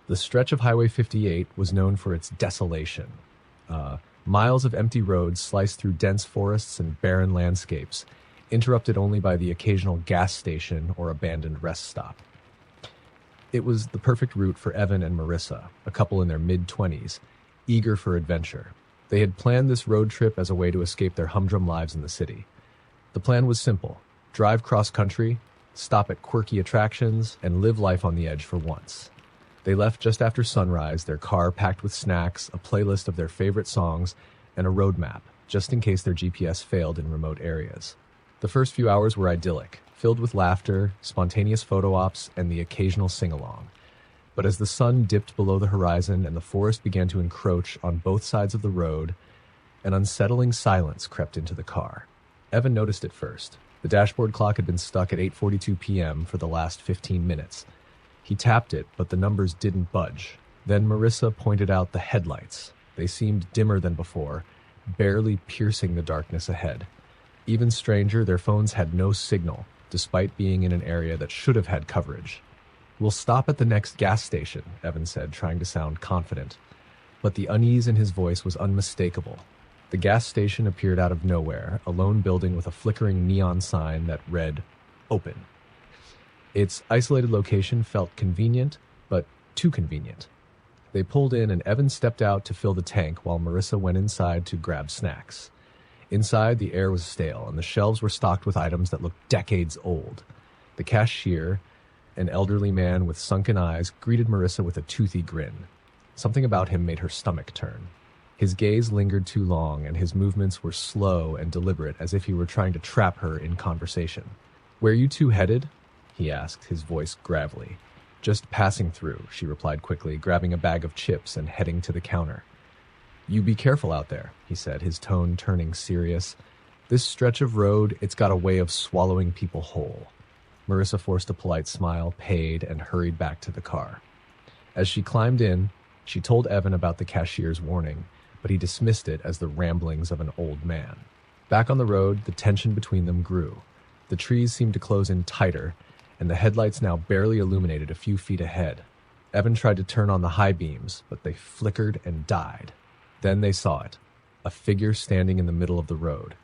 The stretch of Highway 58 was known for its desolation. Miles of empty roads sliced through dense forests and barren landscapes, interrupted only by the occasional gas station or abandoned rest stop. It was the perfect route for Evan and Marissa, a couple in their mid-20s, eager for adventure. They had planned this road trip as a way to escape their humdrum lives in the city. The plan was simple: drive cross-country, stop at quirky attractions, and live life on the edge for once. They left just after sunrise, their car packed with snacks, a playlist of their favorite songs, and a road map, just in case their GPS failed in remote areas. The first few hours were idyllic, filled with laughter, spontaneous photo ops, and the occasional sing-along. But as the sun dipped below the horizon and the forest began to encroach on both sides of the road, an unsettling silence crept into the car. Evan noticed it first. The dashboard clock had been stuck at 8:42 p.m. for the last 15 minutes. He tapped it, but the numbers didn't budge. Then Marissa pointed out the headlights. They seemed dimmer than before, barely piercing the darkness ahead. Even stranger, their phones had no signal, despite being in an area that should have had coverage. "We'll stop at the next gas station," Evan said, trying to sound confident. But the unease in his voice was unmistakable. The gas station appeared out of nowhere, a lone building with a flickering neon sign that read, "Open." Its isolated location felt convenient, but too convenient. They pulled in and Evan stepped out to fill the tank while Marissa went inside to grab snacks. Inside, the air was stale, and the shelves were stocked with items that looked decades old. The cashier, an elderly man with sunken eyes, greeted Marissa with a toothy grin. Something about him made her stomach turn. His gaze lingered too long, and his movements were slow and deliberate, as if he were trying to trap her in conversation. "Where you two headed?" he asked, his voice gravelly. "Just passing through," she replied quickly, grabbing a bag of chips and heading to the counter. "You be careful out there," he said, his tone turning serious. "This stretch of road, it's got a way of swallowing people whole." Marissa forced a polite smile, paid, and hurried back to the car. As she climbed in, she told Evan about the cashier's warning, but he dismissed it as the ramblings of an old man. Back on the road, the tension between them grew. The trees seemed to close in tighter, and the headlights now barely illuminated a few feet ahead. Evan tried to turn on the high beams, but they flickered and died. Then they saw it, a figure standing in the middle of the road.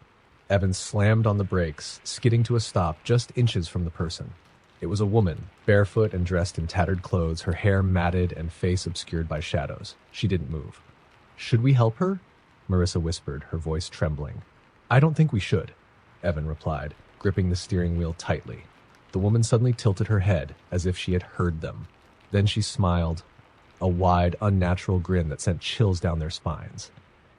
Evan slammed on the brakes, skidding to a stop just inches from the person. It was a woman, barefoot and dressed in tattered clothes, her hair matted and face obscured by shadows. She didn't move. "Should we help her?" Marissa whispered, her voice trembling. "I don't think we should," Evan replied, gripping the steering wheel tightly. The woman suddenly tilted her head, as if she had heard them. Then she smiled, a wide, unnatural grin that sent chills down their spines.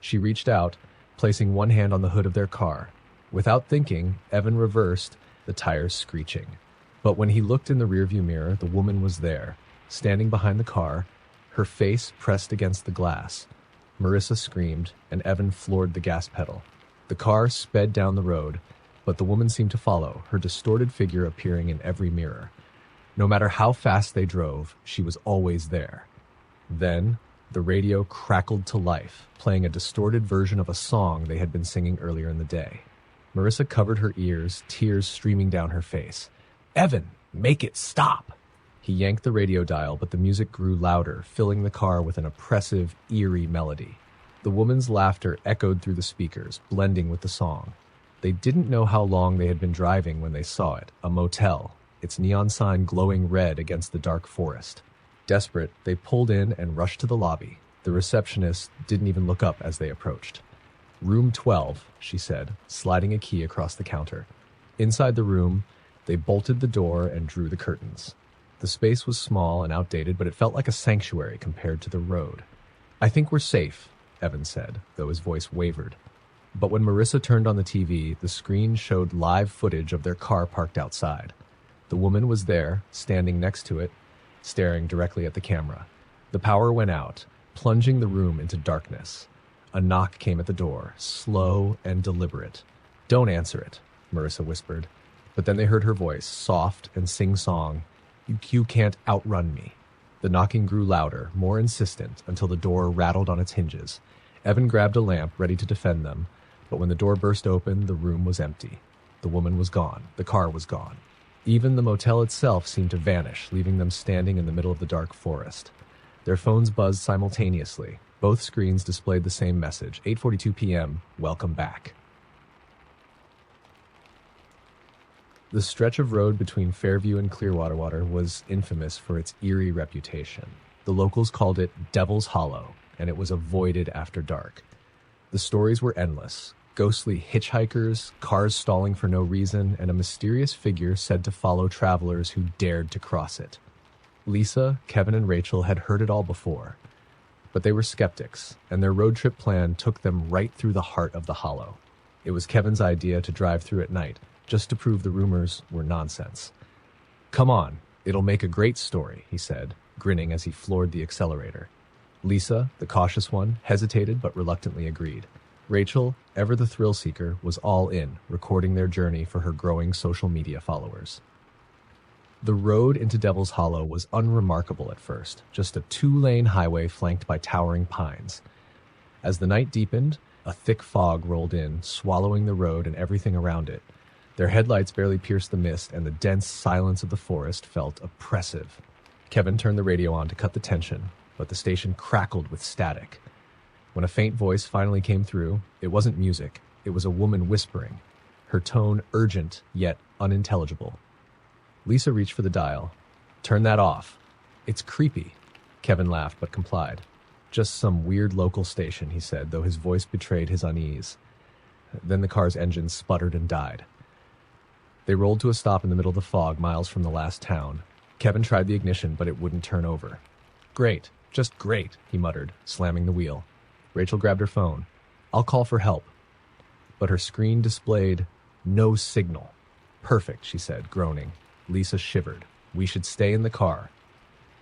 She reached out, placing one hand on the hood of their car. Without thinking, Evan reversed, the tires screeching. But when he looked in the rearview mirror, the woman was there, standing behind the car, her face pressed against the glass. Marissa screamed, and Evan floored the gas pedal. The car sped down the road, but the woman seemed to follow, her distorted figure appearing in every mirror. No matter how fast they drove, she was always there. Then, the radio crackled to life, playing a distorted version of a song they had been singing earlier in the day. Marissa covered her ears, tears streaming down her face. "Evan, make it stop!" He yanked the radio dial, but the music grew louder, filling the car with an oppressive, eerie melody. The woman's laughter echoed through the speakers, blending with the song. They didn't know how long they had been driving when they saw it, a motel, its neon sign glowing red against the dark forest. Desperate, they pulled in and rushed to the lobby. The receptionist didn't even look up as they approached. "Room 12, she said, sliding a key across the counter. Inside the room, they bolted the door and drew the curtains. The space was small and outdated, but it felt like a sanctuary compared to the road. "I think we're safe," Evan said, though his voice wavered. But when Marissa turned on the TV, the screen showed live footage of their car parked outside. The woman was there, standing next to it, staring directly at the camera. The power went out, plunging the room into darkness. A knock came at the door, slow and deliberate. "Don't answer it," Marissa whispered. But then they heard her voice, soft and sing-song. You can't outrun me." The knocking grew louder, more insistent, until the door rattled on its hinges. Evan grabbed a lamp, ready to defend them, but when the door burst open, the room was empty. The woman was gone. The car was gone. Even the motel itself seemed to vanish, leaving them standing in the middle of the dark forest. Their phones buzzed simultaneously. Both screens displayed the same message, 8:42 p.m., welcome back. The stretch of road between Fairview and Clearwater Water was infamous for its eerie reputation. The locals called it Devil's Hollow, and it was avoided after dark. The stories were endless. Ghostly hitchhikers, cars stalling for no reason, and a mysterious figure said to follow travelers who dared to cross it. Lisa, Kevin, and Rachel had heard it all before, but they were skeptics, and their road trip plan took them right through the heart of the hollow. It was Kevin's idea to drive through at night, just to prove the rumors were nonsense. "Come on, it'll make a great story," he said, grinning as he floored the accelerator. Lisa, the cautious one, hesitated but reluctantly agreed. Rachel, ever the thrill seeker, was all in, recording their journey for her growing social media followers. The road into Devil's Hollow was unremarkable at first, just a two-lane highway flanked by towering pines. As the night deepened, a thick fog rolled in, swallowing the road and everything around it. Their headlights barely pierced the mist, and the dense silence of the forest felt oppressive. Kevin turned the radio on to cut the tension, but the station crackled with static. When a faint voice finally came through, it wasn't music, it was a woman whispering, her tone urgent yet unintelligible. Lisa reached for the dial. "Turn that off. It's creepy." Kevin laughed but complied. "Just some weird local station," he said, though his voice betrayed his unease. Then the car's engine sputtered and died. They rolled to a stop in the middle of the fog, miles from the last town. Kevin tried the ignition, but it wouldn't turn over. "Great, just great," he muttered, slamming the wheel. Rachel grabbed her phone. "I'll call for help." But her screen displayed no signal. "Perfect," she said, groaning. Lisa shivered. "We should stay in the car.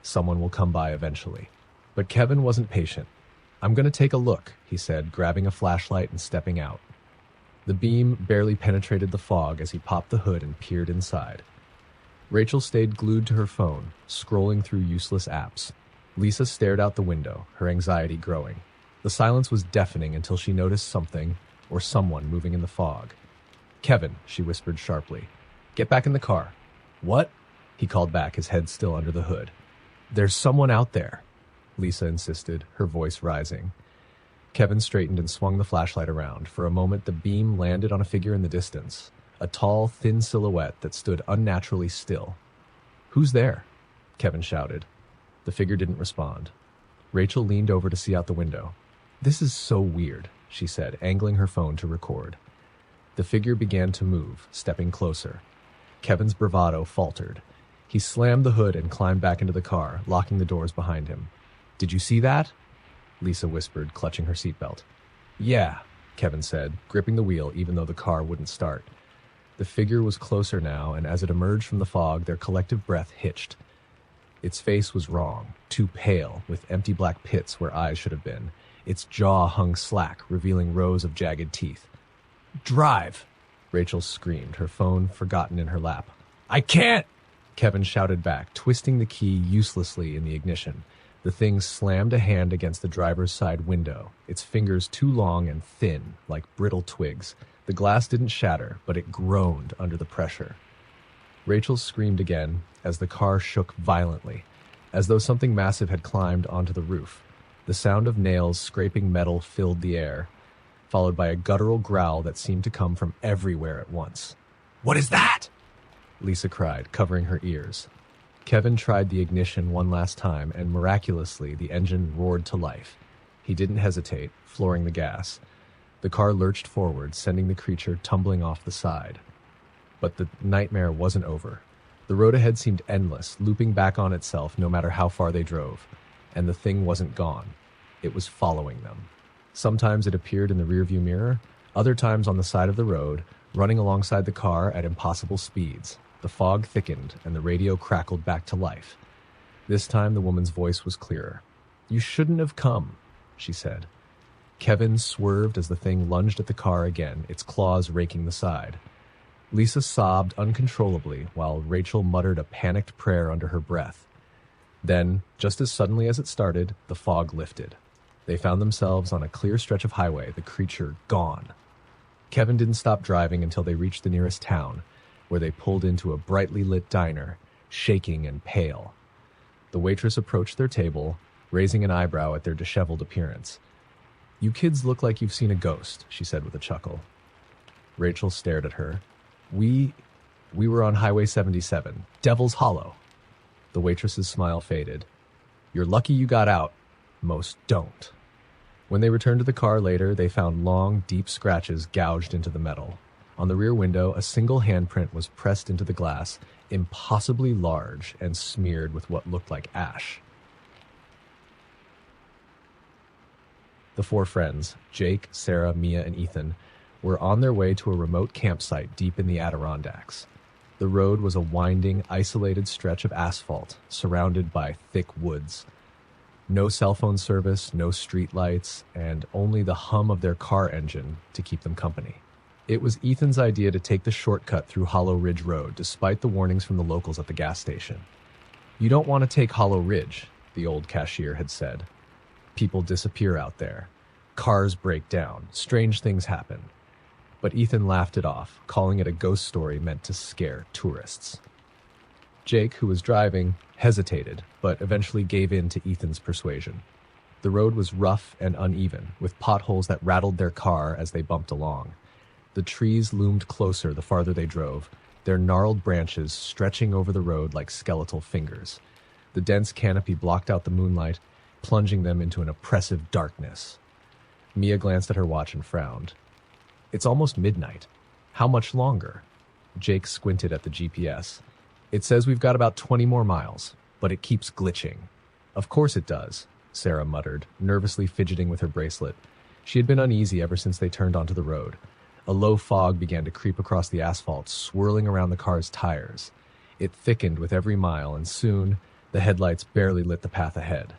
Someone will come by eventually." But Kevin wasn't patient. "I'm going to take a look," he said, grabbing a flashlight and stepping out. The beam barely penetrated the fog as he popped the hood and peered inside. Rachel stayed glued to her phone, scrolling through useless apps. Lisa stared out the window, her anxiety growing. The silence was deafening until she noticed something or someone moving in the fog. "Kevin," she whispered sharply, "get back in the car." "What?" he called back, his head still under the hood. "There's someone out there," Lisa insisted, her voice rising. Kevin straightened and swung the flashlight around. For a moment, the beam landed on a figure in the distance, a tall, thin silhouette that stood unnaturally still. "Who's there?" Kevin shouted. The figure didn't respond. Rachel leaned over to see out the window. "This is so weird," she said, angling her phone to record. The figure began to move, stepping closer. Kevin's bravado faltered. He slammed the hood and climbed back into the car, locking the doors behind him. "Did you see that?" Lisa whispered, clutching her seatbelt. "Yeah," Kevin said, gripping the wheel even though the car wouldn't start. The figure was closer now, and as it emerged from the fog, their collective breath hitched. Its face was wrong, too pale, with empty black pits where eyes should have been. Its jaw hung slack, revealing rows of jagged teeth. "Drive!" Rachel screamed, her phone forgotten in her lap. "I can't!" Kevin shouted back, twisting the key uselessly in the ignition. The thing slammed a hand against the driver's side window, its fingers too long and thin, like brittle twigs. The glass didn't shatter, but it groaned under the pressure. Rachel screamed again as the car shook violently, as though something massive had climbed onto the roof. The sound of nails scraping metal filled the air, followed by a guttural growl that seemed to come from everywhere at once. "What is that?" Lisa cried, covering her ears. Kevin tried the ignition one last time, and miraculously the engine roared to life. He didn't hesitate, flooring the gas. The car lurched forward, sending the creature tumbling off the side. But the nightmare wasn't over. The road ahead seemed endless, looping back on itself no matter how far they drove. And the thing wasn't gone. It was following them. Sometimes it appeared in the rearview mirror, other times on the side of the road, running alongside the car at impossible speeds. The fog thickened, and the radio crackled back to life. This time the woman's voice was clearer. "You shouldn't have come," she said. Kevin swerved as the thing lunged at the car again, its claws raking the side. Lisa sobbed uncontrollably while Rachel muttered a panicked prayer under her breath. Then, just as suddenly as it started, the fog lifted. They found themselves on a clear stretch of highway, the creature gone. Kevin didn't stop driving until they reached the nearest town, where they pulled into a brightly lit diner, shaking and pale. The waitress approached their table, raising an eyebrow at their disheveled appearance. "You kids look like you've seen a ghost," she said with a chuckle. Rachel stared at her. We were on Highway 77, Devil's Hollow." The waitress's smile faded. "You're lucky you got out. Most don't." When they returned to the car later, they found long, deep scratches gouged into the metal. On the rear window, a single handprint was pressed into the glass, impossibly large and smeared with what looked like ash. The four friends, Jake, Sarah, Mia, and Ethan, were on their way to a remote campsite deep in the Adirondacks. The road was a winding, isolated stretch of asphalt, surrounded by thick woods. No cell phone service, no street lights, and only the hum of their car engine to keep them company. It was Ethan's idea to take the shortcut through Hollow Ridge Road, despite the warnings from the locals at the gas station. "You don't want to take Hollow Ridge," the old cashier had said. "People disappear out there. Cars break down. Strange things happen." But Ethan laughed it off, calling it a ghost story meant to scare tourists. Jake, who was driving, hesitated, but eventually gave in to Ethan's persuasion. The road was rough and uneven, with potholes that rattled their car as they bumped along. The trees loomed closer the farther they drove, their gnarled branches stretching over the road like skeletal fingers. The dense canopy blocked out the moonlight, plunging them into an oppressive darkness. Mia glanced at her watch and frowned. "It's almost midnight. How much longer?" Jake squinted at the GPS. "It says we've got about 20 more miles, but it keeps glitching." "Of course it does," Sarah muttered, nervously fidgeting with her bracelet. She had been uneasy ever since they turned onto the road. A low fog began to creep across the asphalt, swirling around the car's tires. It thickened with every mile, and soon the headlights barely lit the path ahead.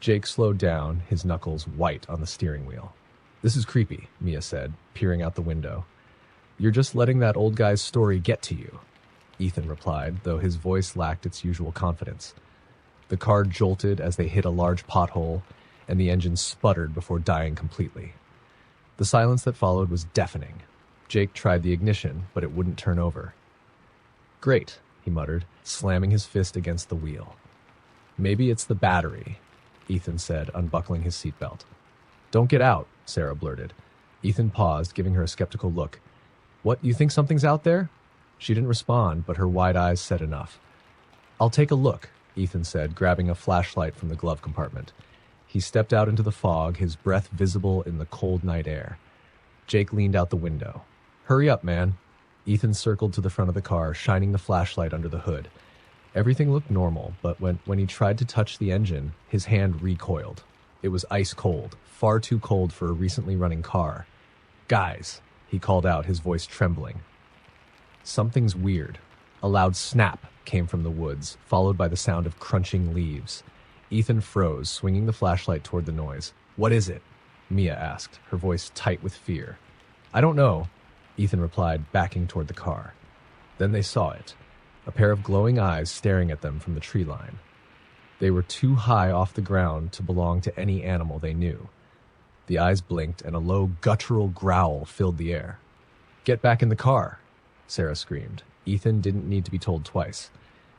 Jake slowed down, his knuckles white on the steering wheel. "This is creepy," Mia said, peering out the window. "You're just letting that old guy's story get to you," Ethan replied, though his voice lacked its usual confidence. The car jolted as they hit a large pothole, and the engine sputtered before dying completely. The silence that followed was deafening. Jake tried the ignition, but it wouldn't turn over. "Great," he muttered, slamming his fist against the wheel. "Maybe it's the battery," Ethan said, unbuckling his seatbelt. "Don't get out," Sarah blurted. Ethan paused, giving her a skeptical look. "What, you think something's out there?" She didn't respond, but her wide eyes said enough. "I'll take a look," Ethan said, grabbing a flashlight from the glove compartment. He stepped out into the fog, his breath visible in the cold night air. Jake leaned out the window. "Hurry up, man." Ethan circled to the front of the car, shining the flashlight under the hood. Everything looked normal, but when he tried to touch the engine, his hand recoiled. It was ice cold, far too cold for a recently running car. "Guys," he called out, his voice trembling. "Something's weird." A loud snap came from the woods, followed by the sound of crunching leaves. Ethan froze, swinging the flashlight toward the noise. "What is it?" Mia asked, her voice tight with fear. "I don't know," Ethan replied, backing toward the car. Then they saw it, a pair of glowing eyes staring at them from the tree line. They were too high off the ground to belong to any animal they knew. The eyes blinked, and a low, guttural growl filled the air. "Get back in the car," Sarah screamed. Ethan didn't need to be told twice.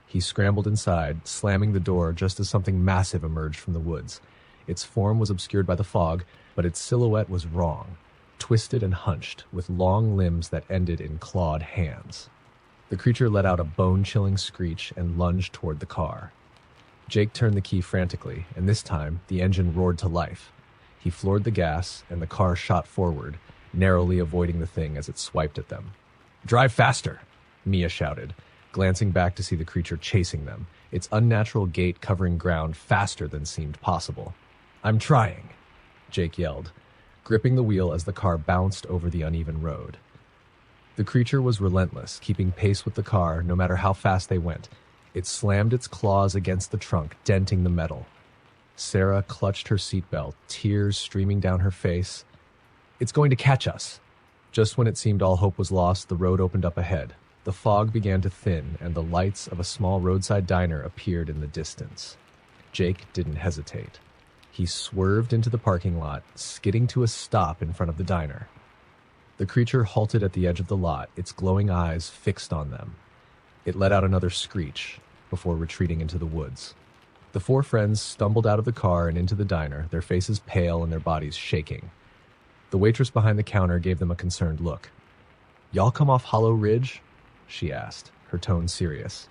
He scrambled inside, slamming the door just as something massive emerged from the woods. Its form was obscured by the fog, but its silhouette was wrong, twisted and hunched, with long limbs that ended in clawed hands. The creature let out a bone-chilling screech and lunged toward the car. Jake turned the key frantically, and this time the engine roared to life. He floored the gas, and the car shot forward, narrowly avoiding the thing as it swiped at them. "Drive faster!" Mia shouted, glancing back to see the creature chasing them, its unnatural gait covering ground faster than seemed possible. "I'm trying," Jake yelled, gripping the wheel as the car bounced over the uneven road. The creature was relentless, keeping pace with the car no matter how fast they went. It slammed its claws against the trunk, denting the metal. Sarah clutched her seatbelt, tears streaming down her face. "It's going to catch us." Just when it seemed all hope was lost, the road opened up ahead. The fog began to thin, and the lights of a small roadside diner appeared in the distance. Jake didn't hesitate. He swerved into the parking lot, skidding to a stop in front of the diner. The creature halted at the edge of the lot, its glowing eyes fixed on them. It let out another screech before retreating into the woods. The four friends stumbled out of the car and into the diner, their faces pale and their bodies shaking. The waitress behind the counter gave them a concerned look. "Y'all come off Hollow Ridge?" she asked, her tone serious.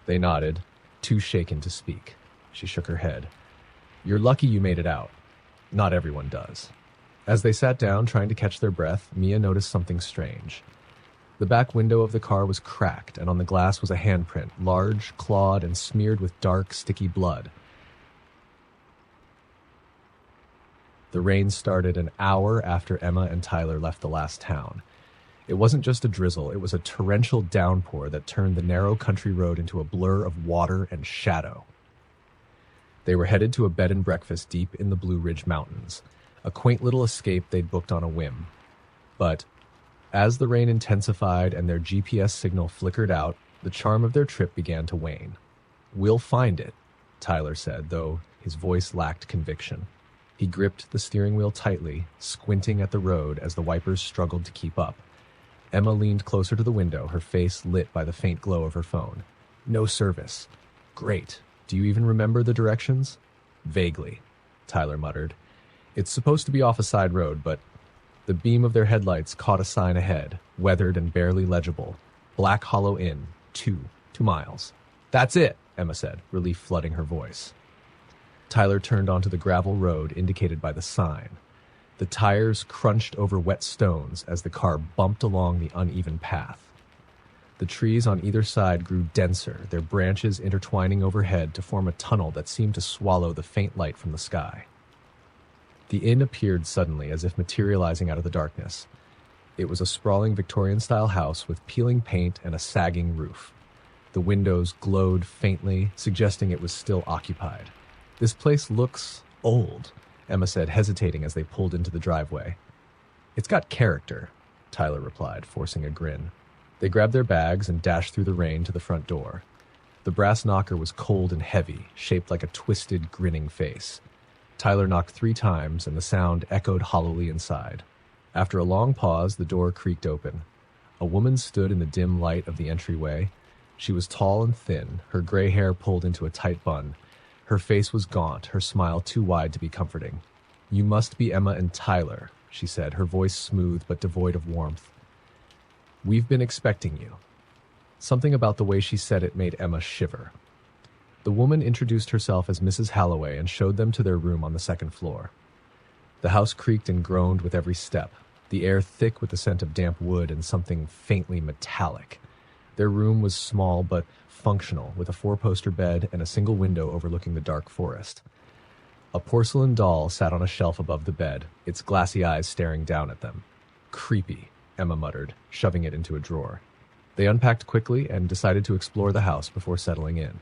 They nodded, too shaken to speak. She shook her head. "You're lucky you made it out. Not everyone does." As they sat down, trying to catch their breath, Mia noticed something strange. The back window of the car was cracked, and on the glass was a handprint, large, clawed, and smeared with dark, sticky blood. The rain started an hour after Emma and Tyler left the last town. It wasn't just a drizzle, it was a torrential downpour that turned the narrow country road into a blur of water and shadow. They were headed to a bed and breakfast deep in the Blue Ridge Mountains, a quaint little escape they'd booked on a whim. But as the rain intensified and their GPS signal flickered out, the charm of their trip began to wane. "We'll find it," Tyler said, though his voice lacked conviction. He gripped the steering wheel tightly, squinting at the road as the wipers struggled to keep up. Emma leaned closer to the window, her face lit by the faint glow of her phone. "No service." "Great. Do you even remember the directions?" "Vaguely," Tyler muttered. "It's supposed to be off a side road, but..." The beam of their headlights caught a sign ahead, weathered and barely legible. "Black Hollow Inn, 2 miles." "That's it," Emma said, relief flooding her voice. Tyler turned onto the gravel road indicated by the sign. The tires crunched over wet stones as the car bumped along the uneven path. The trees on either side grew denser, their branches intertwining overhead to form a tunnel that seemed to swallow the faint light from the sky. The inn appeared suddenly, as if materializing out of the darkness. It was a sprawling Victorian-style house with peeling paint and a sagging roof. The windows glowed faintly, suggesting it was still occupied. "This place looks old," Emma said, hesitating as they pulled into the driveway. "It's got character," Tyler replied, forcing a grin. They grabbed their bags and dashed through the rain to the front door. The brass knocker was cold and heavy, shaped like a twisted, grinning face. Tyler knocked 3 times, and the sound echoed hollowly inside. After a long pause, the door creaked open. A woman stood in the dim light of the entryway. She was tall and thin, her gray hair pulled into a tight bun. Her face was gaunt, her smile too wide to be comforting. "You must be Emma and Tyler," she said, her voice smooth but devoid of warmth. "We've been expecting you." Something about the way she said it made Emma shiver. The woman introduced herself as Mrs. Halloway and showed them to their room on the 2nd floor. The house creaked and groaned with every step, the air thick with the scent of damp wood and something faintly metallic. Their room was small but functional, with a 4-poster bed and a single window overlooking the dark forest. A porcelain doll sat on a shelf above the bed, its glassy eyes staring down at them. "Creepy," Emma muttered, shoving it into a drawer. They unpacked quickly and decided to explore the house before settling in.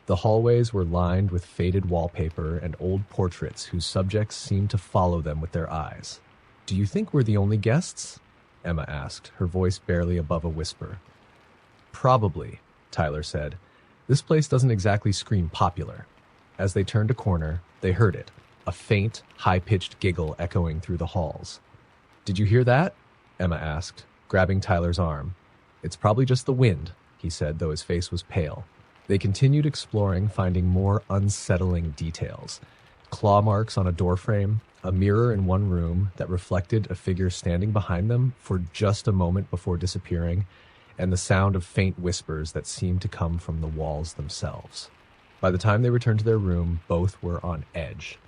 The hallways were lined with faded wallpaper and old portraits whose subjects seemed to follow them with their eyes. "Do you think we're the only guests?" Emma asked, her voice barely above a whisper. "Probably," Tyler said. "This place doesn't exactly scream popular." As they turned a corner, they heard it, a faint, high-pitched giggle echoing through the halls. "Did you hear that?" Emma asked, grabbing Tyler's arm. "It's probably just the wind," he said, though his face was pale. They continued exploring, finding more unsettling details. Claw marks on a doorframe, a mirror in one room that reflected a figure standing behind them for just a moment before disappearing, and the sound of faint whispers that seemed to come from the walls themselves. By the time they returned to their room, both were on edge.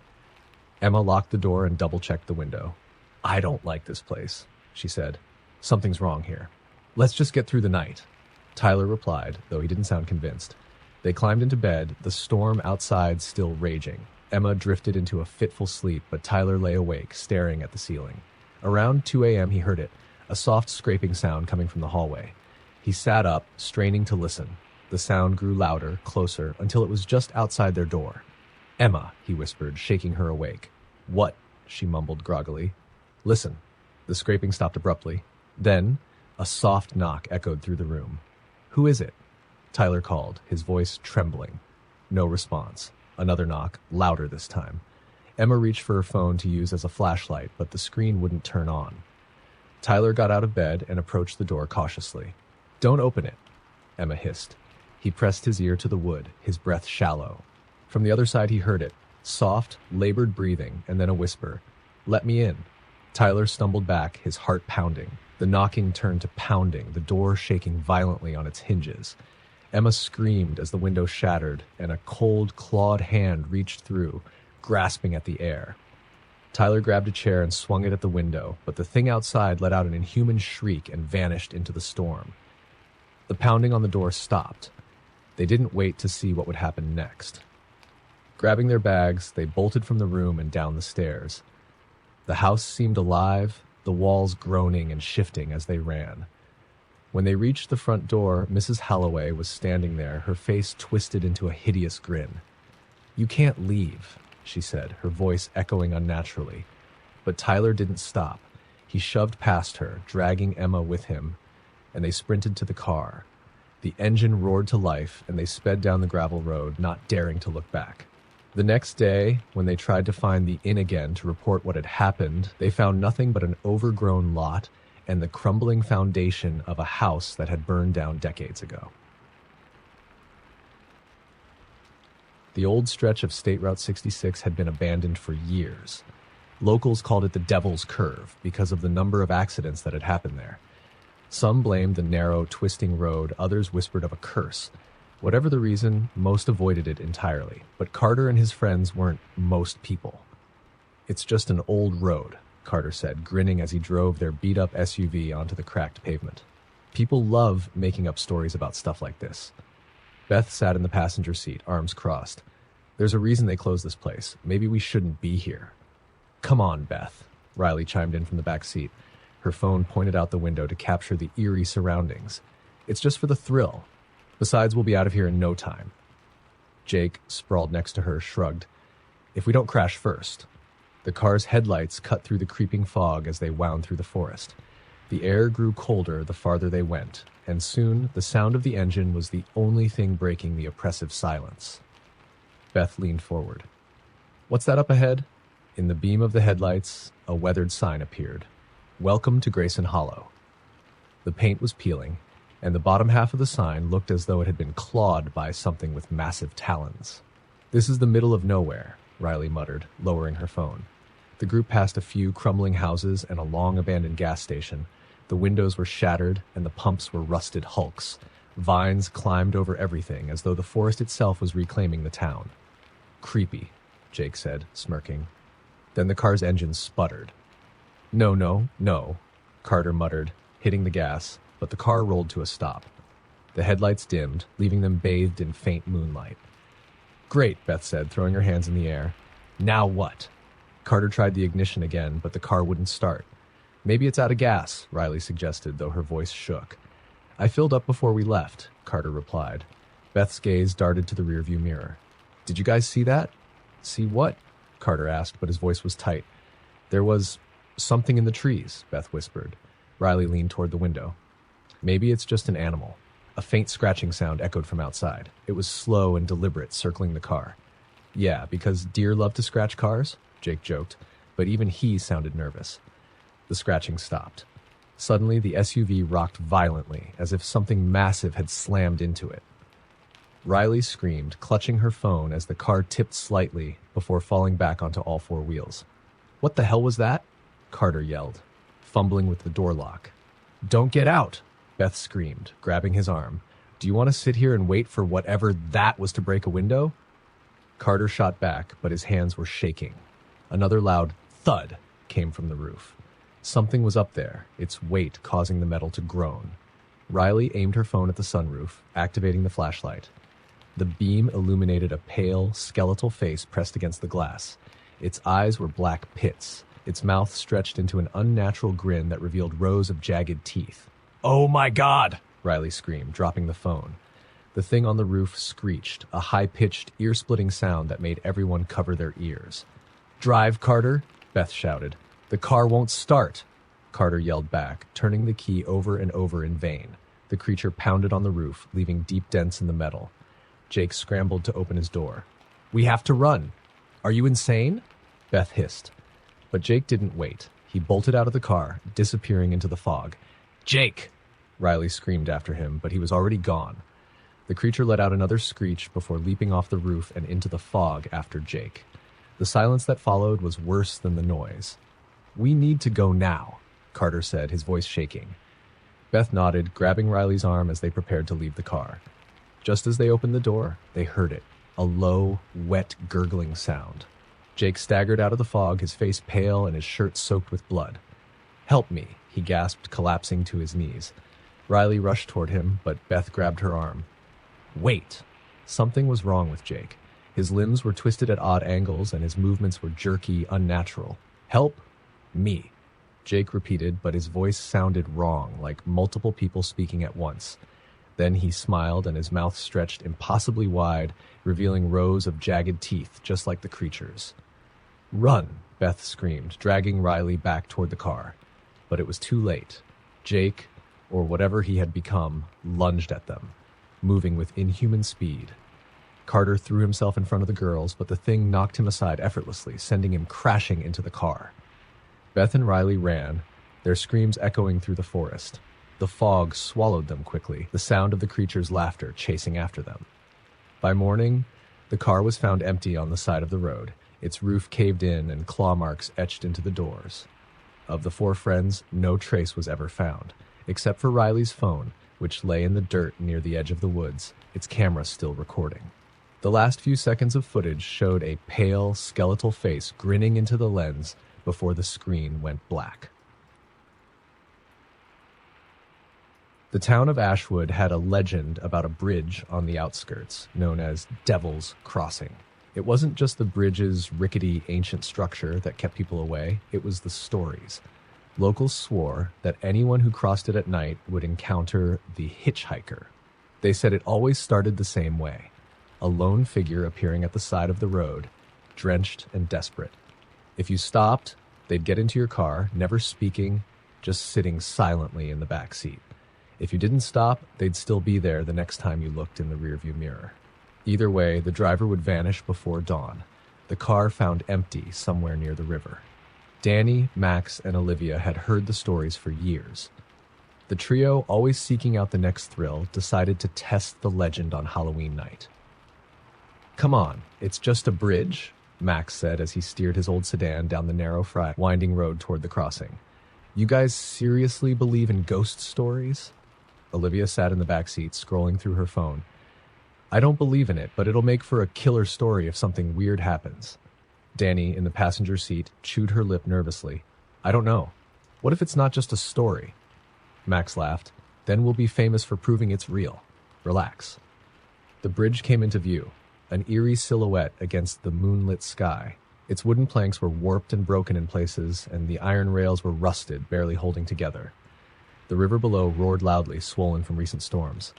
Emma locked the door and double-checked the window. "I don't like this place," she said. "Something's wrong here. Let's just get through the night." Tyler replied, though he didn't sound convinced. They climbed into bed, the storm outside still raging. Emma drifted into a fitful sleep, but Tyler lay awake, staring at the ceiling. Around 2 a.m. he heard it, a soft scraping sound coming from the hallway. He sat up, straining to listen. The sound grew louder, closer, until it was just outside their door. "Emma," he whispered, shaking her awake. "What?" she mumbled groggily. "Listen." The scraping stopped abruptly. Then, a soft knock echoed through the room. "Who is it?" Tyler called, his voice trembling. No response. Another knock, louder this time. Emma reached for her phone to use as a flashlight, but the screen wouldn't turn on. Tyler got out of bed and approached the door cautiously. "Don't open it," Emma hissed. He pressed his ear to the wood, his breath shallow. From the other side, he heard it. Soft, labored breathing, and then a whisper. "Let me in." Tyler stumbled back, his heart pounding. The knocking turned to pounding, the door shaking violently on its hinges. Emma screamed as the window shattered, and a cold, clawed hand reached through, grasping at the air. Tyler grabbed a chair and swung it at the window, but the thing outside let out an inhuman shriek and vanished into the storm. The pounding on the door stopped. They didn't wait to see what would happen next. Grabbing their bags, they bolted from the room and down the stairs. The house seemed alive, the walls groaning and shifting as they ran. When they reached the front door, Mrs. Holloway was standing there, her face twisted into a hideous grin. "You can't leave," she said, her voice echoing unnaturally. But Tyler didn't stop. He shoved past her, dragging Emma with him, and they sprinted to the car. The engine roared to life, and they sped down the gravel road, not daring to look back. The next day, when they tried to find the inn again to report what had happened, they found nothing but an overgrown lot and the crumbling foundation of a house that had burned down decades ago. The old stretch of State Route 66 had been abandoned for years. Locals called it the Devil's Curve because of the number of accidents that had happened there. Some blamed the narrow, twisting road, others whispered of a curse. Whatever the reason, most avoided it entirely, but Carter and his friends weren't most people. "It's just an old road," Carter said, grinning as he drove their beat-up SUV onto the cracked pavement. "People love making up stories about stuff like this." Beth sat in the passenger seat, arms crossed. "There's a reason they closed this place. Maybe we shouldn't be here." "Come on, Beth," Riley chimed in from the back seat. Her phone pointed out the window to capture the eerie surroundings. "It's just for the thrill. Besides, we'll be out of here in no time." Jake, sprawled next to her, shrugged. "If we don't crash first." The car's headlights cut through the creeping fog as they wound through the forest. The air grew colder the farther they went, and soon the sound of the engine was the only thing breaking the oppressive silence. Beth leaned forward. "What's that up ahead?" In the beam of the headlights, a weathered sign appeared. "Welcome to Grayson Hollow." The paint was peeling, and the bottom half of the sign looked as though it had been clawed by something with massive talons. "This is the middle of nowhere," Riley muttered, lowering her phone. The group passed a few crumbling houses and a long-abandoned gas station. The windows were shattered, and the pumps were rusted hulks. Vines climbed over everything, as though the forest itself was reclaiming the town. "Creepy," Jake said, smirking. Then the car's engine sputtered. No, Carter muttered, hitting the gas, but the car rolled to a stop. The headlights dimmed, leaving them bathed in faint moonlight. "Great," Beth said, throwing her hands in the air. "Now what?" Carter tried the ignition again, but the car wouldn't start. "Maybe it's out of gas," Riley suggested, though her voice shook. "I filled up before we left," Carter replied. Beth's gaze darted to the rearview mirror. "Did you guys see that?" "See what?" Carter asked, but his voice was tight. "There was something in the trees," Beth whispered. Riley leaned toward the window. "Maybe it's just an animal." A faint scratching sound echoed from outside. It was slow and deliberate, circling the car. "Yeah, because deer love to scratch cars?" Jake joked, but even he sounded nervous. The scratching stopped. Suddenly, the SUV rocked violently, as if something massive had slammed into it. Riley screamed, clutching her phone as the car tipped slightly before falling back onto all four wheels. "What the hell was that?" Carter yelled, fumbling with the door lock. "Don't get out!" Beth screamed, grabbing his arm. "Do you want to sit here and wait for whatever that was to break a window?" Carter shot back, but his hands were shaking. Another loud thud came from the roof. Something was up there, its weight causing the metal to groan. Riley aimed her phone at the sunroof, activating the flashlight. The beam illuminated a pale, skeletal face pressed against the glass. Its eyes were black pits. Its mouth stretched into an unnatural grin that revealed rows of jagged teeth. "Oh my God!" Riley screamed, dropping the phone. The thing on the roof screeched, a high-pitched, ear-splitting sound that made everyone cover their ears. "Drive, Carter!" Beth shouted. "The car won't start!" Carter yelled back, turning the key over and over in vain. The creature pounded on the roof, leaving deep dents in the metal. Jake scrambled to open his door. "We have to run!" "Are you insane?" Beth hissed. But Jake didn't wait. He bolted out of the car, disappearing into the fog. "Jake!" Riley screamed after him, but he was already gone. The creature let out another screech before leaping off the roof and into the fog after Jake. The silence that followed was worse than the noise. "We need to go now," Carter said, his voice shaking. Beth nodded, grabbing Riley's arm as they prepared to leave the car. Just as they opened the door, they heard it, a low, wet, gurgling sound. Jake staggered out of the fog, his face pale and his shirt soaked with blood. "Help me," he gasped, collapsing to his knees. Riley rushed toward him, but Beth grabbed her arm. "Wait!" Something was wrong with Jake. His limbs were twisted at odd angles and his movements were jerky, unnatural. "Help me," Jake repeated, but his voice sounded wrong, like multiple people speaking at once. Then he smiled and his mouth stretched impossibly wide, revealing rows of jagged teeth, just like the creature's. "Run!" Beth screamed, dragging Riley back toward the car. But it was too late. Jake, or whatever he had become, lunged at them, moving with inhuman speed. Carter threw himself in front of the girls, but the thing knocked him aside effortlessly, sending him crashing into the car. Beth and Riley ran, their screams echoing through the forest. The fog swallowed them quickly, the sound of the creature's laughter chasing after them. By morning, the car was found empty on the side of the road, its roof caved in and claw marks etched into the doors. Of the four friends, no trace was ever found, except for Riley's phone, which lay in the dirt near the edge of the woods, its camera still recording. The last few seconds of footage showed a pale, skeletal face grinning into the lens before the screen went black. The town of Ashwood had a legend about a bridge on the outskirts, known as Devil's Crossing. It wasn't just the bridge's rickety, ancient structure that kept people away, it was the stories. Locals swore that anyone who crossed it at night would encounter the hitchhiker. They said it always started the same way, a lone figure appearing at the side of the road, drenched and desperate. If you stopped, they'd get into your car, never speaking, just sitting silently in the back seat. If you didn't stop, they'd still be there the next time you looked in the rearview mirror. Either way, the driver would vanish before dawn, the car found empty somewhere near the river. Danny, Max, and Olivia had heard the stories for years. The trio, always seeking out the next thrill, decided to test the legend on Halloween night. "Come on, it's just a bridge," Max said as he steered his old sedan down the narrow, winding road toward the crossing. "You guys seriously believe in ghost stories?" Olivia sat in the back seat, scrolling through her phone. "I don't believe in it, but it'll make for a killer story if something weird happens." Danny, in the passenger seat, chewed her lip nervously. "I don't know. What if it's not just a story?" Max laughed. "Then we'll be famous for proving it's real. Relax." The bridge came into view, an eerie silhouette against the moonlit sky. Its wooden planks were warped and broken in places, and the iron rails were rusted, barely holding together. The river below roared loudly, swollen from recent storms.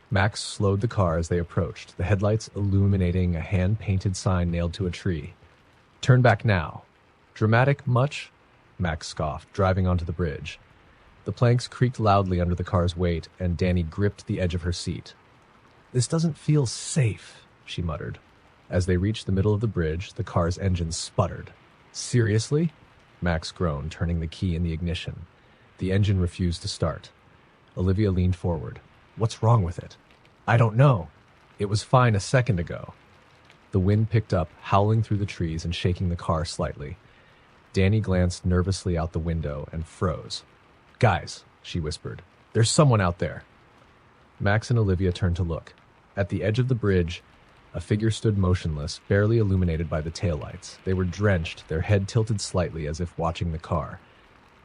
Max slowed the car as they approached, the headlights illuminating a hand-painted sign nailed to a tree. "Turn back now." "Dramatic much?" Max scoffed, driving onto the bridge. The planks creaked loudly under the car's weight, and Danny gripped the edge of her seat. "This doesn't feel safe," she muttered. As they reached the middle of the bridge, the car's engine sputtered. "Seriously?" Max groaned, turning the key in the ignition. The engine refused to start. Olivia leaned forward. "What's wrong with it?" "I don't know. It was fine a second ago." The wind picked up, howling through the trees and shaking the car slightly. Danny glanced nervously out the window and froze. "Guys," she whispered, "there's someone out there." Max and Olivia turned to look. At the edge of the bridge, a figure stood motionless, barely illuminated by the taillights. They were drenched, their head tilted slightly as if watching the car.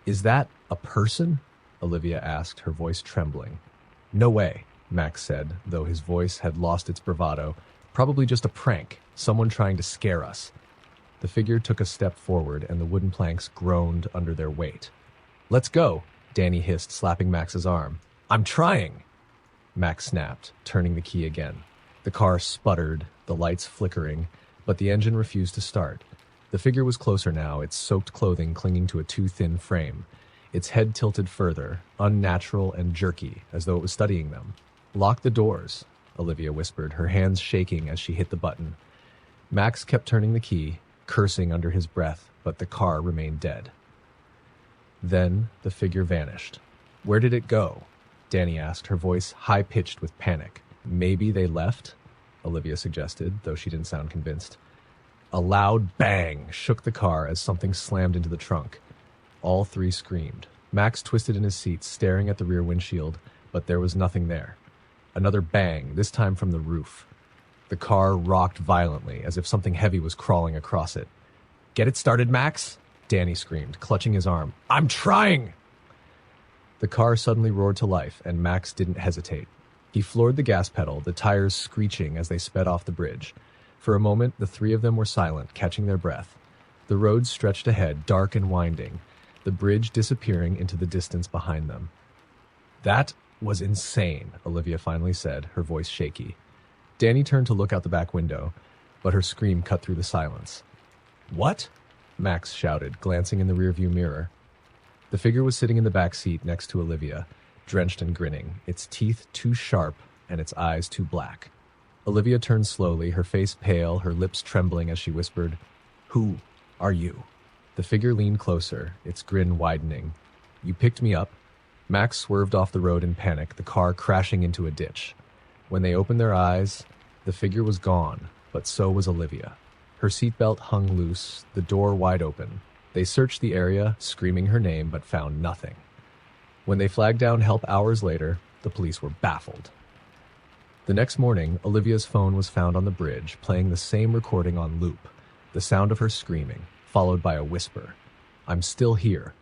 "Is that a person?" Olivia asked, her voice trembling. "No way," Max said, though his voice had lost its bravado. "Probably just a prank, someone trying to scare us." The figure took a step forward, and the wooden planks groaned under their weight. "Let's go," Danny hissed, slapping Max's arm. "I'm trying!" Max snapped, turning the key again. The car sputtered, the lights flickering, but the engine refused to start. The figure was closer now, its soaked clothing clinging to a too-thin frame. Its head tilted further, unnatural and jerky, as though it was studying them. "Lock the doors," Olivia whispered, her hands shaking as she hit the button. Max kept turning the key, cursing under his breath, but the car remained dead. Then the figure vanished. "Where did it go?" Danny asked, her voice high-pitched with panic. Maybe they left, Olivia suggested, though she didn't sound convinced. A loud bang shook the car as something slammed into the trunk. All three screamed. Max twisted in his seat, staring at the rear windshield, but there was nothing there. Another bang, this time from the roof. The car rocked violently, as if something heavy was crawling across it. "Get it started, Max?" Danny screamed, clutching his arm. "I'm trying!" The car suddenly roared to life, and Max didn't hesitate. He floored the gas pedal, the tires screeching as they sped off the bridge. For a moment, the three of them were silent, catching their breath. The road stretched ahead, dark and winding, the bridge disappearing into the distance behind them. "That was insane," Olivia finally said, her voice shaky. Danny turned to look out the back window, but her scream cut through the silence. "What?" Max shouted, glancing in the rearview mirror. The figure was sitting in the back seat next to Olivia, drenched and grinning, its teeth too sharp and its eyes too black. Olivia turned slowly, her face pale, her lips trembling as she whispered, "Who are you?" The figure leaned closer, its grin widening. "You picked me up." Max swerved off the road in panic, the car crashing into a ditch. When they opened their eyes, the figure was gone, but so was Olivia. Her seatbelt hung loose, the door wide open. They searched the area, screaming her name, but found nothing. When they flagged down help hours later, the police were baffled. The next morning, Olivia's phone was found on the bridge, playing the same recording on loop, the sound of her screaming, followed by a whisper, "I'm still here."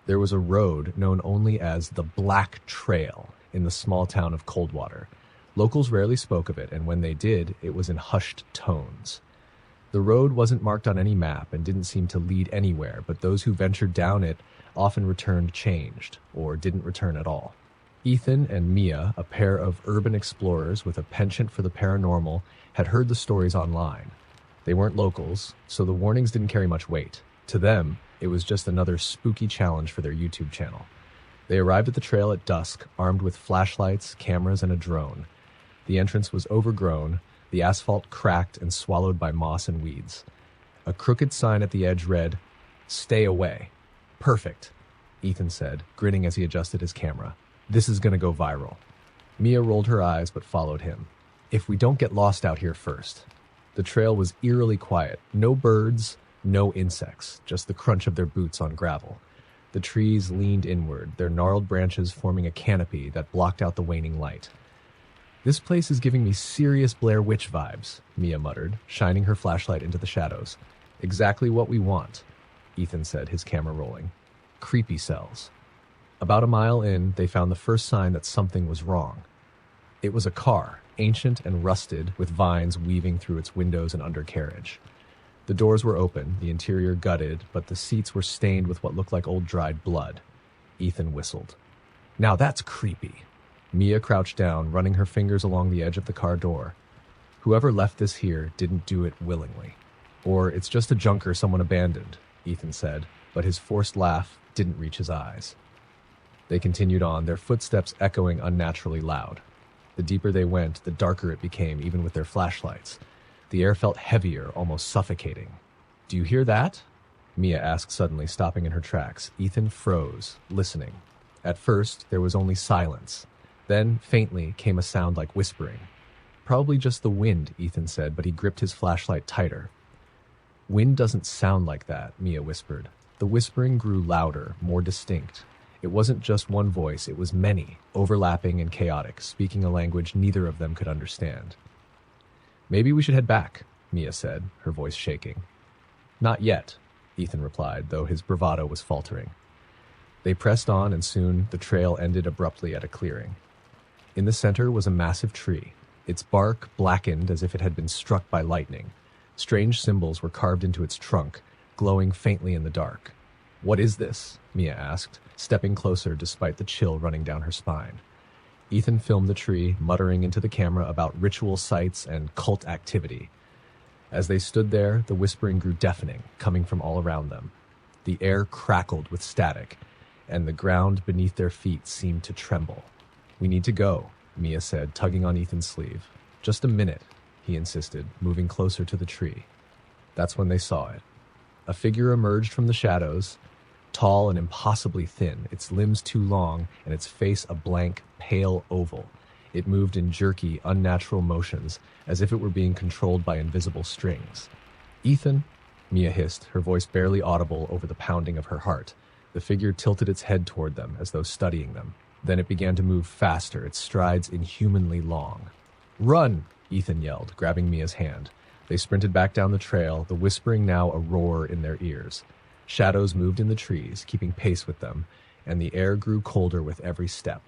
There was a road known only as the Black Trail in the small town of Coldwater. Locals rarely spoke of it, and when they did, it was in hushed tones. The road wasn't marked on any map and didn't seem to lead anywhere, but those who ventured down it often returned changed, or didn't return at all. Ethan and Mia, a pair of urban explorers with a penchant for the paranormal, had heard the stories online. They weren't locals, so the warnings didn't carry much weight. To them, it was just another spooky challenge for their YouTube channel. They arrived at the trail at dusk, armed with flashlights, cameras, and a drone. The entrance was overgrown, the asphalt cracked and swallowed by moss and weeds. A crooked sign at the edge read, "Stay away." "Perfect," Ethan said, grinning as he adjusted his camera. "This is gonna go viral." Mia rolled her eyes but followed him. "If we don't get lost out here first." The trail was eerily quiet. No birds, no insects, just the crunch of their boots on gravel. The trees leaned inward, their gnarled branches forming a canopy that blocked out the waning light. "This place is giving me serious Blair Witch vibes," Mia muttered, shining her flashlight into the shadows. "Exactly what we want," Ethan said, his camera rolling. "Creepy cells." About a mile in, they found the first sign that something was wrong. It was a car, ancient and rusted, with vines weaving through its windows and undercarriage. The doors were open, the interior gutted, but the seats were stained with what looked like old dried blood. Ethan whistled. "Now that's creepy." Mia crouched down, running her fingers along the edge of the car door. "Whoever left this here didn't do it willingly. Or it's just a junker someone abandoned," Ethan said, but his forced laugh didn't reach his eyes. They continued on, their footsteps echoing unnaturally loud. The deeper they went, the darker it became, even with their flashlights. The air felt heavier, almost suffocating. "Do you hear that?" Mia asked suddenly, stopping in her tracks. Ethan froze, listening. At first, there was only silence. Then, faintly, came a sound like whispering. "Probably just the wind," Ethan said, but he gripped his flashlight tighter. "Wind doesn't sound like that," Mia whispered. The whispering grew louder, more distinct. It wasn't just one voice, it was many, overlapping and chaotic, speaking a language neither of them could understand. "Maybe we should head back," Mia said, her voice shaking. "Not yet," Ethan replied, though his bravado was faltering. They pressed on, and soon the trail ended abruptly at a clearing. In the center was a massive tree, its bark blackened as if it had been struck by lightning. Strange symbols were carved into its trunk, glowing faintly in the dark. "What is this?" Mia asked, stepping closer despite the chill running down her spine. Ethan filmed the tree, muttering into the camera about ritual sites and cult activity. As they stood there, the whispering grew deafening, coming from all around them. The air crackled with static, and the ground beneath their feet seemed to tremble. "We need to go," Mia said, tugging on Ethan's sleeve. "Just a minute," he insisted, moving closer to the tree. That's when they saw it. A figure emerged from the shadows, tall and impossibly thin, its limbs too long, and its face a blank, pale oval. It moved in jerky, unnatural motions, as if it were being controlled by invisible strings. "Ethan," Mia hissed, her voice barely audible over the pounding of her heart. The figure tilted its head toward them, as though studying them. Then it began to move faster, its strides inhumanly long. "Run!" Ethan yelled, grabbing Mia's hand. They sprinted back down the trail, the whispering now a roar in their ears. Shadows moved in the trees, keeping pace with them, and the air grew colder with every step.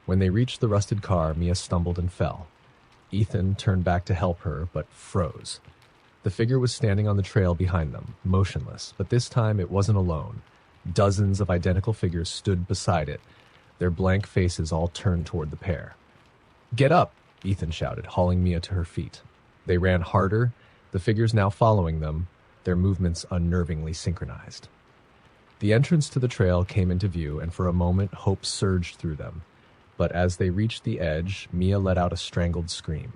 When they reached the rusted car, Mia stumbled and fell. Ethan turned back to help her, but froze. The figure was standing on the trail behind them, motionless, but this time it wasn't alone. Dozens of identical figures stood beside it, their blank faces all turned toward the pair. "Get up!" Ethan shouted, hauling Mia to her feet. They ran harder, the figures now following them, their movements unnervingly synchronized. The entrance to the trail came into view, and for a moment hope surged through them. But as they reached the edge, Mia let out a strangled scream.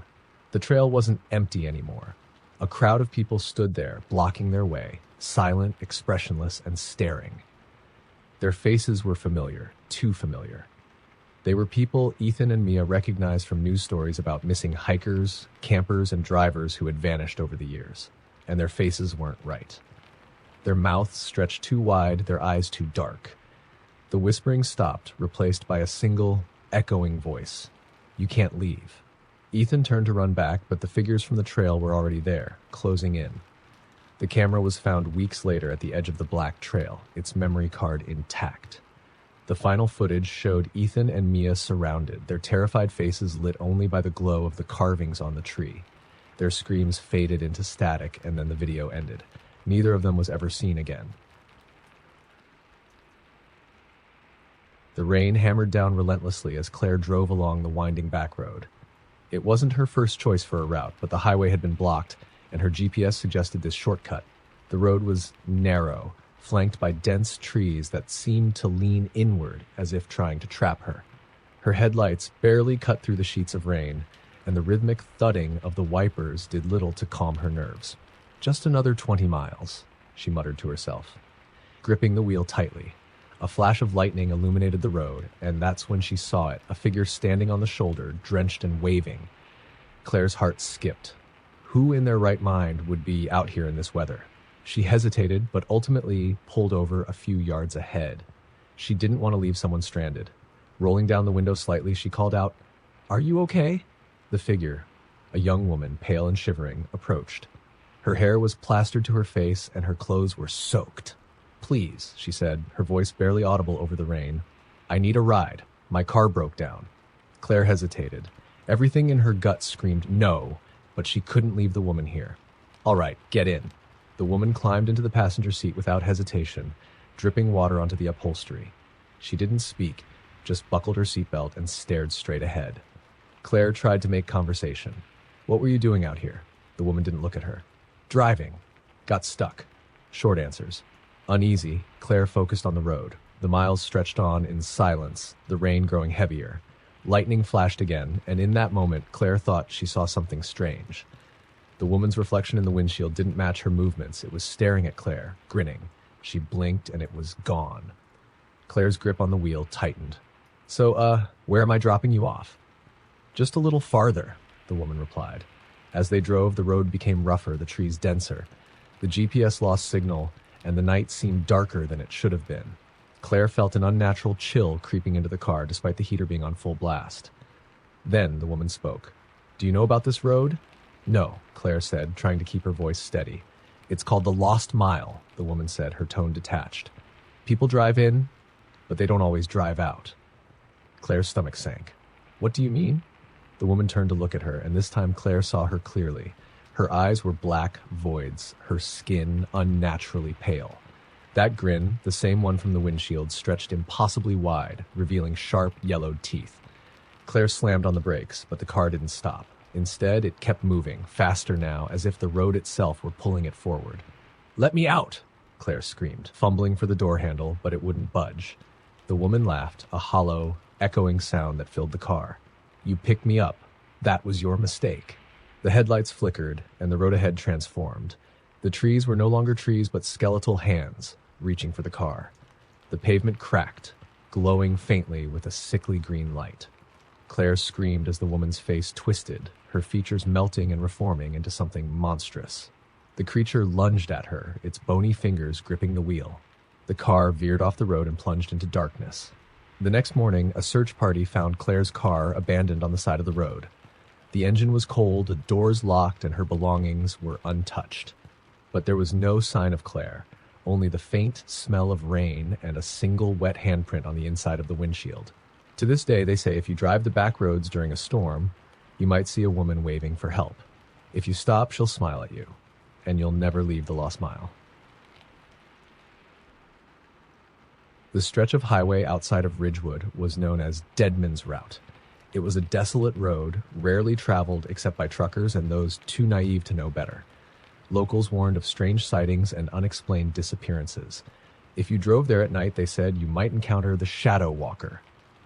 The trail wasn't empty anymore. A crowd of people stood there, blocking their way, silent, expressionless, and staring. Their faces were familiar, too familiar. They were people Ethan and Mia recognized from news stories about missing hikers, campers, and drivers who had vanished over the years. And their faces weren't right. Their mouths stretched too wide, their eyes too dark. The whispering stopped, replaced by a single, echoing voice. "You can't leave." Ethan turned to run back, but the figures from the trail were already there, closing in. The camera was found weeks later at the edge of the black trail, its memory card intact. The final footage showed Ethan and Mia surrounded, their terrified faces lit only by the glow of the carvings on the tree. Their screams faded into static, and then the video ended. Neither of them was ever seen again. The rain hammered down relentlessly as Claire drove along the winding back road. It wasn't her first choice for a route, but the highway had been blocked, and her GPS suggested this shortcut. The road was narrow, flanked by dense trees that seemed to lean inward as if trying to trap her. Her headlights barely cut through the sheets of rain, and the rhythmic thudding of the wipers did little to calm her nerves. "Just another 20 miles, she muttered to herself, gripping the wheel tightly. A flash of lightning illuminated the road, and that's when she saw it, a figure standing on the shoulder, drenched and waving. Claire's heart skipped. Who in their right mind would be out here in this weather? She hesitated, but ultimately pulled over a few yards ahead. She didn't want to leave someone stranded. Rolling down the window slightly, she called out, "Are you okay?" The figure, a young woman, pale and shivering, approached. Her hair was plastered to her face, and her clothes were soaked. "Please," she said, her voice barely audible over the rain. "I need a ride. My car broke down." Claire hesitated. Everything in her gut screamed no, but she couldn't leave the woman here. "All right, get in." The woman climbed into the passenger seat without hesitation, dripping water onto the upholstery. She didn't speak, just buckled her seatbelt and stared straight ahead. Claire tried to make conversation. "What were you doing out here?" The woman didn't look at her. "Driving. Got stuck." Short answers. Uneasy, Claire focused on the road. The miles stretched on in silence, the rain growing heavier. Lightning flashed again, and in that moment, Claire thought she saw something strange. The woman's reflection in the windshield didn't match her movements. It was staring at Claire, grinning. She blinked, and it was gone. Claire's grip on the wheel tightened. So, where am I dropping you off?" "Just a little farther," the woman replied. As they drove, the road became rougher, the trees denser. The GPS lost signal, and the night seemed darker than it should have been. Claire felt an unnatural chill creeping into the car, despite the heater being on full blast. Then the woman spoke. "Do you know about this road?" "No," Claire said, trying to keep her voice steady. "It's called the Lost Mile," the woman said, her tone detached. "People drive in, but they don't always drive out." Claire's stomach sank. "What do you mean?" The woman turned to look at her, and this time Claire saw her clearly. Her eyes were black voids, her skin unnaturally pale. That grin, the same one from the windshield, stretched impossibly wide, revealing sharp, yellowed teeth. Claire slammed on the brakes, but the car didn't stop. Instead, it kept moving, faster now, as if the road itself were pulling it forward. "Let me out!" Claire screamed, fumbling for the door handle, but it wouldn't budge. The woman laughed, a hollow, echoing sound that filled the car. "You picked me up. That was your mistake." The headlights flickered, and the road ahead transformed. The trees were no longer trees, but skeletal hands, reaching for the car. The pavement cracked, glowing faintly with a sickly green light. Claire screamed as the woman's face twisted, her features melting and reforming into something monstrous. The creature lunged at her, its bony fingers gripping the wheel. The car veered off the road and plunged into darkness. The next morning, a search party found Claire's car abandoned on the side of the road. The engine was cold, the doors locked, and her belongings were untouched. But there was no sign of Claire, only the faint smell of rain and a single wet handprint on the inside of the windshield. To this day, they say if you drive the back roads during a storm, you might see a woman waving for help. If you stop, she'll smile at you, and you'll never leave the Lost Mile. The stretch of highway outside of Ridgewood was known as Deadman's Route. It was a desolate road, rarely traveled except by truckers and those too naive to know better. Locals warned of strange sightings and unexplained disappearances. If you drove there at night, they said you might encounter the Shadow Walker.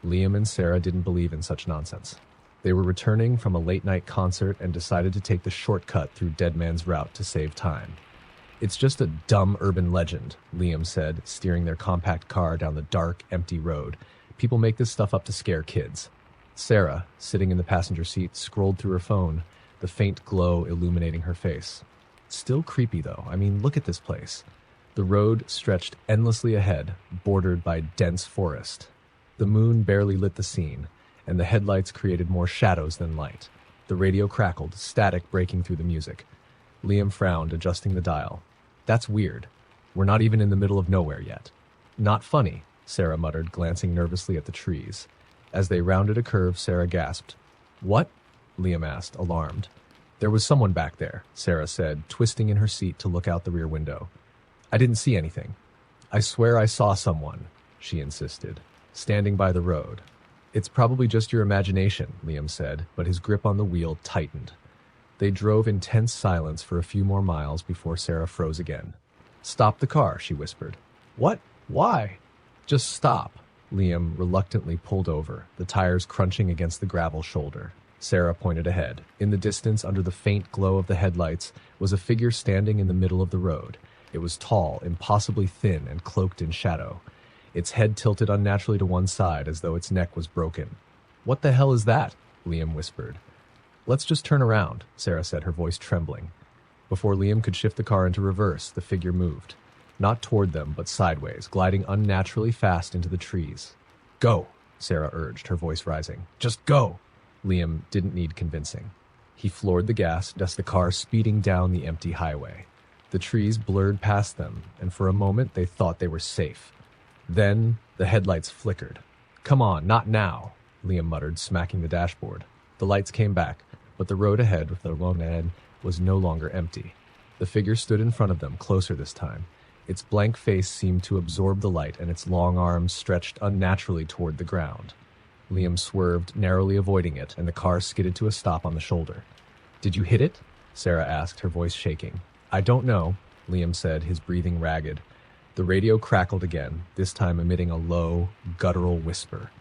Liam and Sarah didn't believe in such nonsense. They were returning from a late-night concert and decided to take the shortcut through Dead Man's Route to save time. "It's just a dumb urban legend," Liam said, steering their compact car down the dark, empty road. "People make this stuff up to scare kids." Sarah, sitting in the passenger seat, scrolled through her phone, the faint glow illuminating her face. Still creepy, though. I mean, look at this place. The road stretched endlessly ahead, bordered by dense forest. The moon barely lit the scene, and the headlights created more shadows than light. The radio crackled, static breaking through the music. Liam frowned, adjusting the dial. "That's weird. We're not even in the middle of nowhere yet." "Not funny," Sarah muttered, glancing nervously at the trees. As they rounded a curve, Sarah gasped. "What?" Liam asked, alarmed. "There was someone back there," Sarah said, twisting in her seat to look out the rear window. "I didn't see anything." "I swear I saw someone," she insisted, standing by the road. "It's probably just your imagination," Liam said, but his grip on the wheel tightened. They drove in tense silence for a few more miles before Sarah froze again. "Stop the car," she whispered. "What? Why?" "Just stop." Liam reluctantly pulled over, the tires crunching against the gravel shoulder. Sarah pointed ahead. In the distance, under the faint glow of the headlights, was a figure standing in the middle of the road. It was tall, impossibly thin, and cloaked in shadow. Its head tilted unnaturally to one side, as though its neck was broken. "What the hell is that?" Liam whispered. "Let's just turn around," Sarah said, her voice trembling. Before Liam could shift the car into reverse, the figure moved. Not toward them, but sideways, gliding unnaturally fast into the trees. "Go," Sarah urged, her voice rising. "Just go." Liam didn't need convincing. He floored the gas, just the car speeding down the empty highway. The trees blurred past them, and for a moment they thought they were safe. Then the headlights flickered. "Come on, not now," Liam muttered, smacking the dashboard. The lights came back, but the road ahead with the long end was no longer empty. The figure stood in front of them, closer this time. Its blank face seemed to absorb the light, and its long arms stretched unnaturally toward the ground. Liam swerved, narrowly avoiding it, and the car skidded to a stop on the shoulder. "Did you hit it?" Sarah asked, her voice shaking. "I don't know," Liam said, his breathing ragged. The radio crackled again, this time emitting a low, guttural whisper.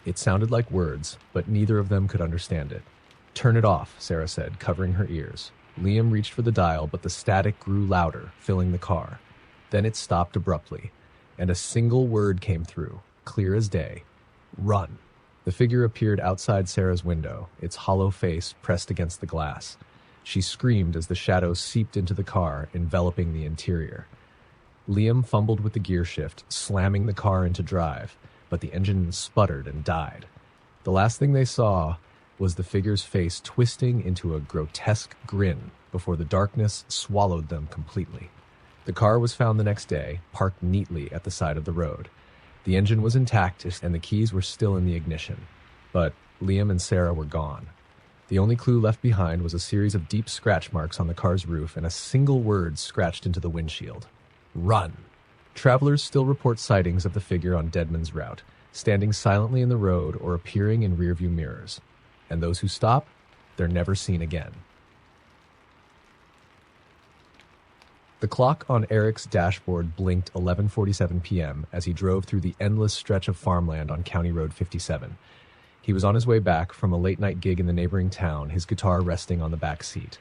It sounded like words, but neither of them could understand it. "Turn it off," Sarah said, covering her ears. Liam reached for the dial, but the static grew louder, filling the car. Then it stopped abruptly, and a single word came through, clear as day. "Run." The figure appeared outside Sarah's window, its hollow face pressed against the glass. She screamed as the shadows seeped into the car, enveloping the interior. Liam fumbled with the gear shift, slamming the car into drive, but the engine sputtered and died. The last thing they saw was the figure's face twisting into a grotesque grin before the darkness swallowed them completely. The car was found the next day, parked neatly at the side of the road. The engine was intact, and the keys were still in the ignition. But Liam and Sarah were gone. The only clue left behind was a series of deep scratch marks on the car's roof and a single word scratched into the windshield. "Run." Travelers still report sightings of the figure on Deadman's Route, standing silently in the road or appearing in rearview mirrors. And those who stop, they're never seen again. The clock on Eric's dashboard blinked 11:47 p.m. as he drove through the endless stretch of farmland on County Road 57. He was on his way back from a late-night gig in the neighboring town, his guitar resting on the back seat.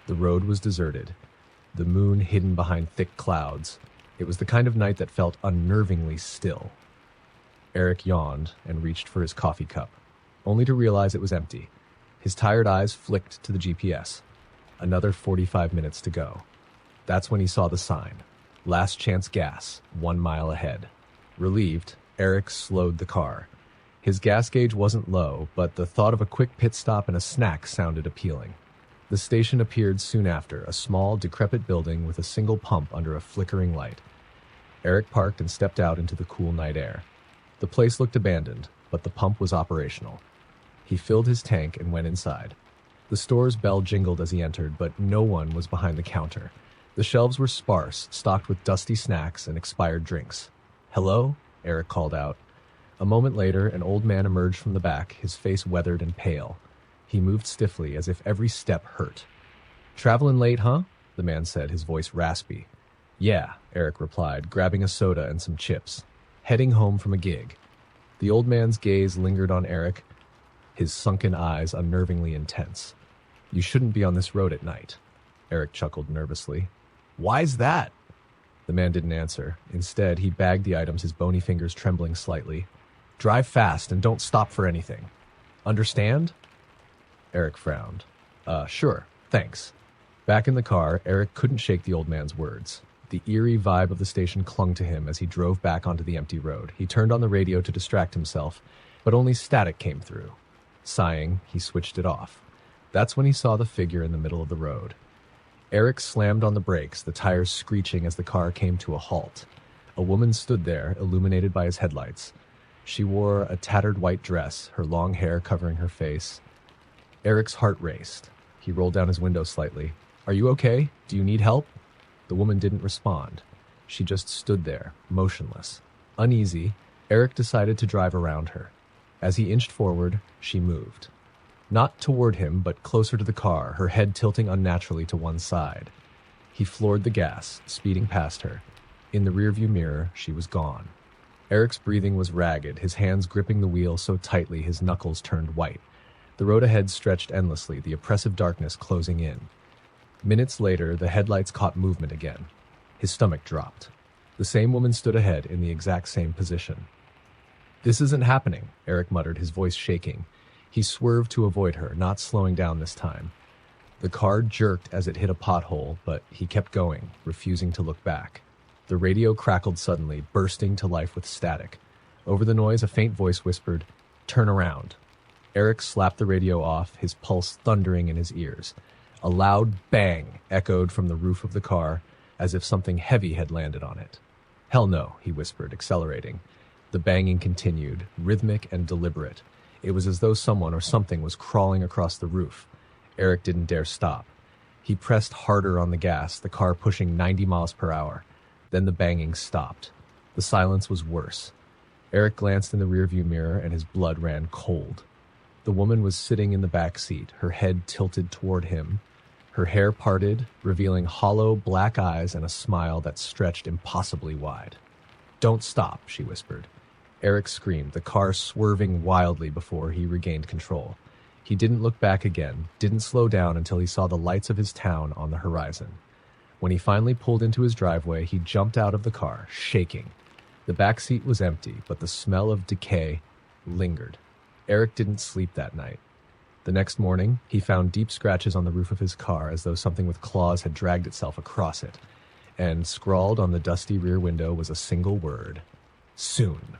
The road was deserted, the moon hidden behind thick clouds. It was the kind of night that felt unnervingly still. Eric yawned and reached for his coffee cup, only to realize it was empty. His tired eyes flicked to the GPS. Another 45 minutes to go. That's when he saw the sign. Last chance gas, 1 mile ahead. Relieved, Eric slowed the car. His gas gauge wasn't low, but the thought of a quick pit stop and a snack sounded appealing. The station appeared soon after, a small, decrepit building with a single pump under a flickering light. Eric parked and stepped out into the cool night air. The place looked abandoned, but the pump was operational. He filled his tank and went inside. The store's bell jingled as he entered, but no one was behind the counter. The shelves were sparse, stocked with dusty snacks and expired drinks. "Hello?" Eric called out. A moment later, an old man emerged from the back, his face weathered and pale. He moved stiffly, as if every step hurt. "Traveling late, huh?" the man said, his voice raspy. "Yeah," Eric replied, grabbing a soda and some chips. "Heading home from a gig." The old man's gaze lingered on Eric, his sunken eyes unnervingly intense. "You shouldn't be on this road at night." Eric chuckled nervously. "Why's that?" The man didn't answer. Instead, he bagged the items, his bony fingers trembling slightly. "Drive fast and don't stop for anything. Understand?" Eric frowned. Sure, thanks." Back in the car, Eric couldn't shake the old man's words. The eerie vibe of the station clung to him as he drove back onto the empty road. He turned on the radio to distract himself, but only static came through. Sighing, he switched it off. That's when he saw the figure in the middle of the road. Eric slammed on the brakes, the tires screeching as the car came to a halt. A woman stood there, illuminated by his headlights. She wore a tattered white dress, her long hair covering her face. Eric's heart raced. He rolled down his window slightly. "Are you okay? Do you need help?" The woman didn't respond. She just stood there, motionless. Uneasy, Eric decided to drive around her. As he inched forward, she moved. Not toward him, but closer to the car, her head tilting unnaturally to one side. He floored the gas, speeding past her. In the rearview mirror, she was gone. Eric's breathing was ragged, his hands gripping the wheel so tightly his knuckles turned white. The road ahead stretched endlessly, the oppressive darkness closing in. Minutes later, the headlights caught movement again. His stomach dropped. The same woman stood ahead in the exact same position. "This isn't happening," Eric muttered, his voice shaking. He swerved to avoid her, not slowing down this time. The car jerked as it hit a pothole, but he kept going, refusing to look back. The radio crackled suddenly, bursting to life with static. Over the noise, a faint voice whispered, "Turn around." Eric slapped the radio off, his pulse thundering in his ears. A loud bang echoed from the roof of the car, as if something heavy had landed on it. "Hell no," he whispered, accelerating. The banging continued, rhythmic and deliberate. It was as though someone or something was crawling across the roof. Eric didn't dare stop. He pressed harder on the gas, the car pushing 90 miles per hour. Then the banging stopped. The silence was worse. Eric glanced in the rearview mirror and his blood ran cold. The woman was sitting in the back seat, her head tilted toward him, her hair parted, revealing hollow black eyes and a smile that stretched impossibly wide. "Don't stop," she whispered. Eric screamed, the car swerving wildly before he regained control. He didn't look back again, didn't slow down until he saw the lights of his town on the horizon. When he finally pulled into his driveway, he jumped out of the car, shaking. The back seat was empty, but the smell of decay lingered. Eric didn't sleep that night. The next morning, he found deep scratches on the roof of his car as though something with claws had dragged itself across it. And scrawled on the dusty rear window was a single word: "Soon."